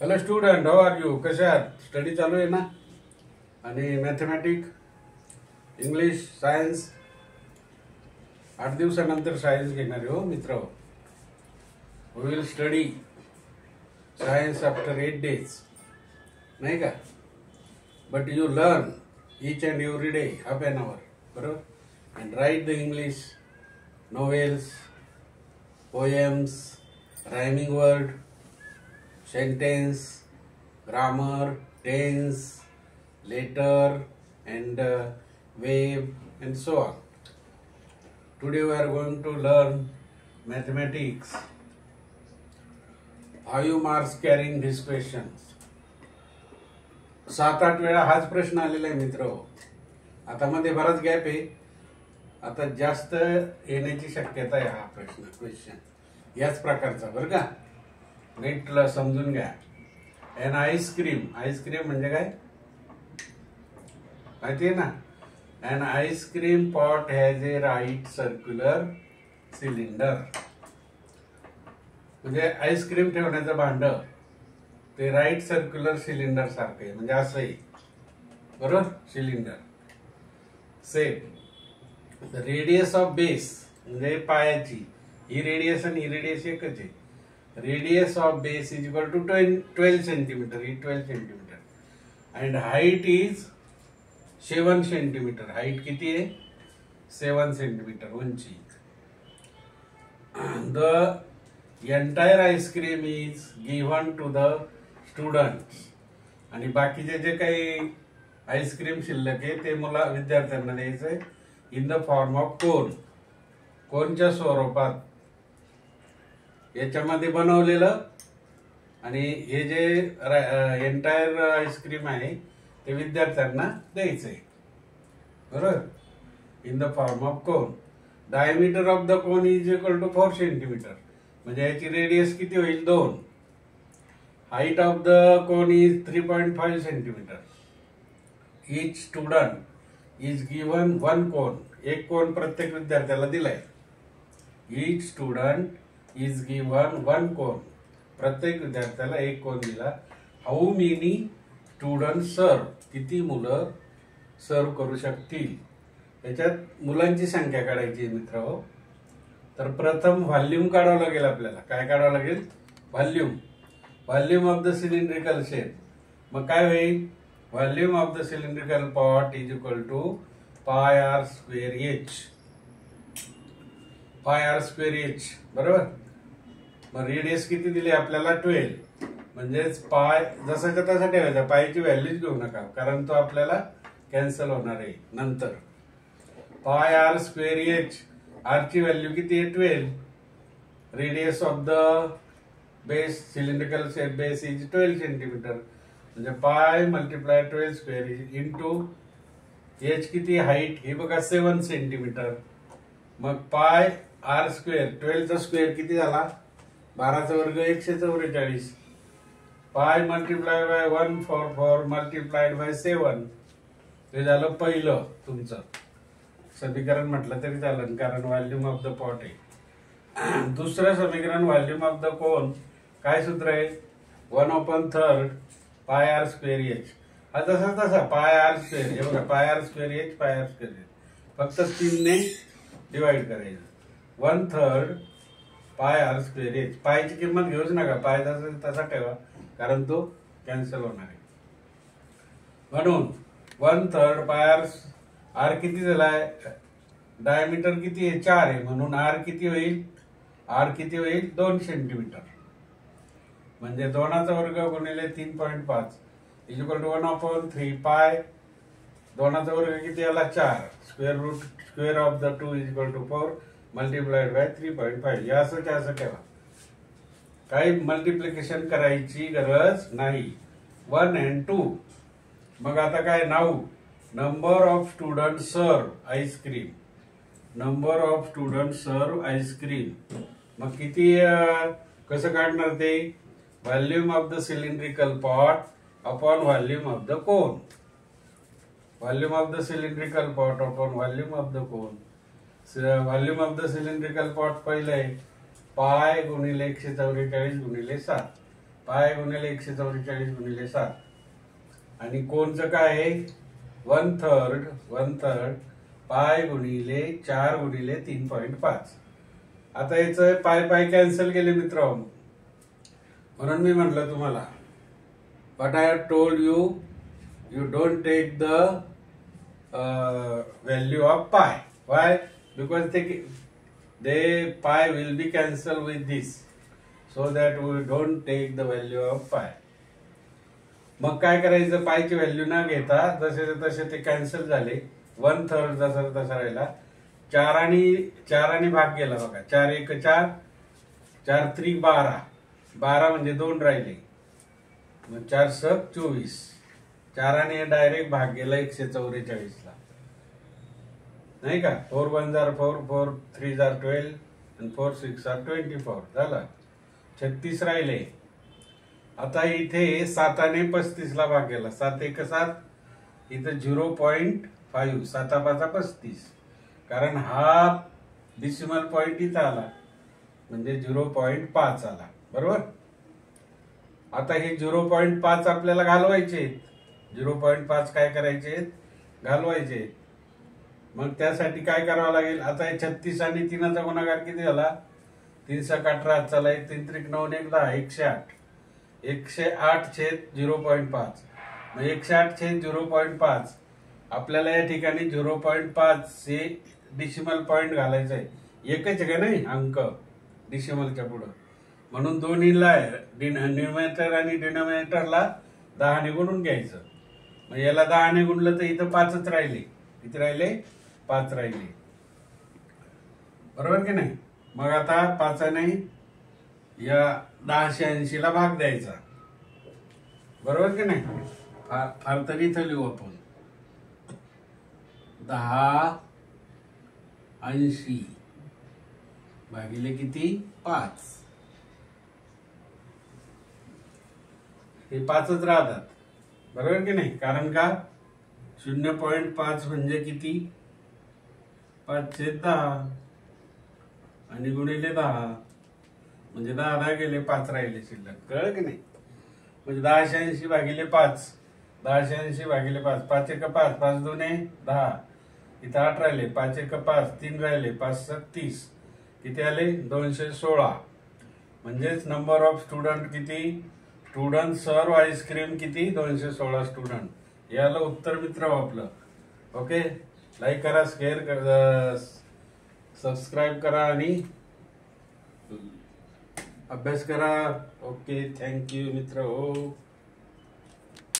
Hello student, how are you? कसे आहात? Study चालू आहे ना? आणि मॅथमॅटिक, इंग्लिश, सायन्स 8 दिवसानंतर सायन्स घेणार आहे हो मित्र. We will study science after 8 days, नाही का? But you learn each and every day half an hour, बरोबर? And write the English novels, poems, rhyming word, sentence, grammar, tense, letter, and verb, and so on. Today we are going to learn mathematics. 5 marks carrying these questions. 7-8 वेळा हाच प्रश्न आलेला आहे मित्र. आता मध्ये बराच गॅप आहे. आता जास्त येण्याची शक्यता आहे हा क्वेश्चन याच प्रकारचा, बरं का? नीट समजून घ्या. एन आईस्क्रीम म्हणजे काय माहिती आहे ना? An ice cream pot has a right circular cylinder. म्हणजे आईस्क्रीम ठेवण्याचं भांड ते राईट सर्क्युलर सिलेंडर सारखं आहे, म्हणजे असंही, बरोबर? Cylinder. Same the radius of base म्हणजे पायाची ही रेडियस आणि ही रेडियस एकच आहे. Radius of base is equal to 12 centimeter. 12 centimeter. And height is 7 centimeter. Height किती आहे? 7 centimeter उंची. The entire ice cream is given to the students. आणि बाकीचे जे काही आईस्क्रीम शिल्लक आहे ते विद्यार्थ्यांना द्यायचंय इन द फॉर्म ऑफ कोन. कोनच्या स्वरूपात याच्यामध्ये बनवलेलं. आणि हे जे एंटायर आईस्क्रीम आहे ते विद्यार्थ्यांना द्यायचंय, बरोबर? In the form of cone. Diameter of the cone is equal to 4 centimetre. म्हणजे याची रेडियस किती होईल? 2. Height of the cone is 3.5 centimetre. Each student is given 1 cone. एक कोन प्रत्येक विद्यार्थ्याला दिलाय. Each student is given 1 cone. प्रत्येक विद्यार्थ्याला एक कोन दिला. हाऊ मेनी स्टुडंट सर्व, किती मुलं सर्व करू शकतील? याच्यात मुलांची संख्या काढायची मित्र हो. तर प्रथम व्हॉल्यूम काढावं लागेल आपल्याला. काय काढावं लागेल? Volume of the cylindrical shape. मग काय होईल? Volume of the cylindrical pot is equal to pi r square h. Pi r square h, बरोबर? मग रेडियस किती दिली आपल्याला? 12. म्हणजेच पाय जसाच्या तसा ठेवायचा. पायची व्हॅल्यूच घेऊ नका, कारण तो आपल्याला कॅन्सल होणार आहे नंतर. Pi r square h. R ची व्हॅल्यू किती आहे? 12. Radius of the base cylindrical shape base is 12 centimetre. म्हणजे pi multiply 12 square into h किती? हाईट ही बघा 7 सेंटीमीटर. मग पाय आर स्क्वेअर 12 चा स्क्वेअर किती झाला? 12 चा वर्ग 144. पाय मल्टिप्लाय बाय 144 मल्टिप्लाइड बाय 7. ते झालं पहिलं तुमचं समीकरण म्हटलं तरी चालेल, कारण व्हॉल्यूम ऑफ द पॉट आहे. दुसरं समीकरण व्हॉल्यूम ऑफ द कोन. काय सूत्र आहे? 1/3 पाय आर स्क्वेअर एच. हा तसा पाय आर स्क्वेअर. हे बघा, pi r square h, pi r square h. फक्त 3 ने डिवाइड करायचं. 1/3 पाय आर स्क्वेअर एच. पायची किंमत घेऊच नका, पाय तसा ठेवा, कारण तो कॅन्सल होणार आहे. म्हणून 1/3 पाय आर किती झालाय? डायमीटर किती आहे? 4 आहे. म्हणून आर किती होईल? 2 सेंटीमीटर. म्हणजे 2चा वर्ग गुणिले 3.5 इज इक्वल टू 1/3 पाय. 2चा वर्ग किती आला? 4. Square of the 2 is equal to 4 multiplied by 3.5. असं ठेवा, काही मल्टिप्लिकेशन करायची गरज नाही. 1 and 2. मग आता काय? नाऊ नंबर ऑफ स्टुडंट सर्व आईस्क्रीम. नंबर ऑफ स्टुडंट सर्व आईस्क्रीम. मग किती? कसं काढणार ते? Volume of the cylindrical pot upon volume of the cone. Volume of the cylindrical pot upon volume of the cone. Volume of the cylindrical pot पहिलं आहे पाय गुणिले 144 गुणिले 7. पाय गुणिले 144 गुणिले 7 आणि कोणचं काय आहे 1/3 पाय गुणिले 4 गुणिले 3.5. आता याचं पाय पाय कॅन्सल केले मित्र, म्हणून मी म्हटलं तुम्हाला what I have told you, you don't take the value of pi. Why? Because they pi will be cancelled with this, so that we don't take the value of pi. मग काय करायचं, पायची value न घेता जसे तसे ते cancel झाले. 1/3 जसा तसा राहिला. 4 आणि भाग गेला बघा. 4 1 4, 4 3 12, 12 म्हणजे 2 राहिले. मग 4 7 24. 4 आणि डायरेक्ट भाग गेला 144 ला, नाही का. 4 1 4, 4 3 12 आणि 4 6 24 झालं. 36 राहिले. आता इथे 7 आणि 35 ला भाग गेला. 7 1 7, इथं 0.5, 7 5 35, कारण हा डेसिमल पॉइंट इथं आला म्हणजे 0.5 आला, बरोबर. आता हे 0.5 आपल्याला घालवायचे. 0.5 काय करायचे, घालवायचे. मग त्यासाठी काय करावं लागेल, आता 36 आणि 3चा गुणाकार किती झाला, 3 7 18, चला 3 3 9 1 10, 108. 108 छेद 0.5, मग 108 छेद 0.5 आपल्याला या ठिकाणी 0.5 हे डेसिमल पॉइंट घालायचं आहे. एकच आहे का नाही अंक डेसिमलच्या पुढं, म्हणून दोन्हीला न्यूमरेटर आणि डिनॉमिनेटरला 10 ने गुणून घ्यायचं. मग याला 10 ने गुणलं तर इथं 5च राहिले. किती राहिले, 5 राहिले, बरोबर की नाही. मग आता 5 ने या 1080 ला भाग द्यायचा, बरोबर की नाही. फार तरी इथं लिहू आपण 1080 भागिले किती 5. हे 5च राहतात, बरोबर की नाही. कारण का 0.5 म्हणजे किती, 5/10 आणि गुणिले 10 म्हणजे 10 10 गेले, 5 राहिले शिल्लक, कळलं की नाही. म्हणजे 1080 भागिले 5, 1080 भागिले 5, 5 1 5, 5 2 10, इथं 8 राहिले, 5 1 5, 3 राहिले, 5 7 30, किती आले 216. म्हणजेच नंबर ऑफ स्टुडंट किती, स्टुडंट सर्व आईस्क्रीम किती, 216 स्टुडंट. याला उत्तर मित्र आपलं. ओके, लाईक करा, शेअर करा, सबस्क्राईब करा आणि अभ्यास करा. ओके, थँक्यू मित्र. हो.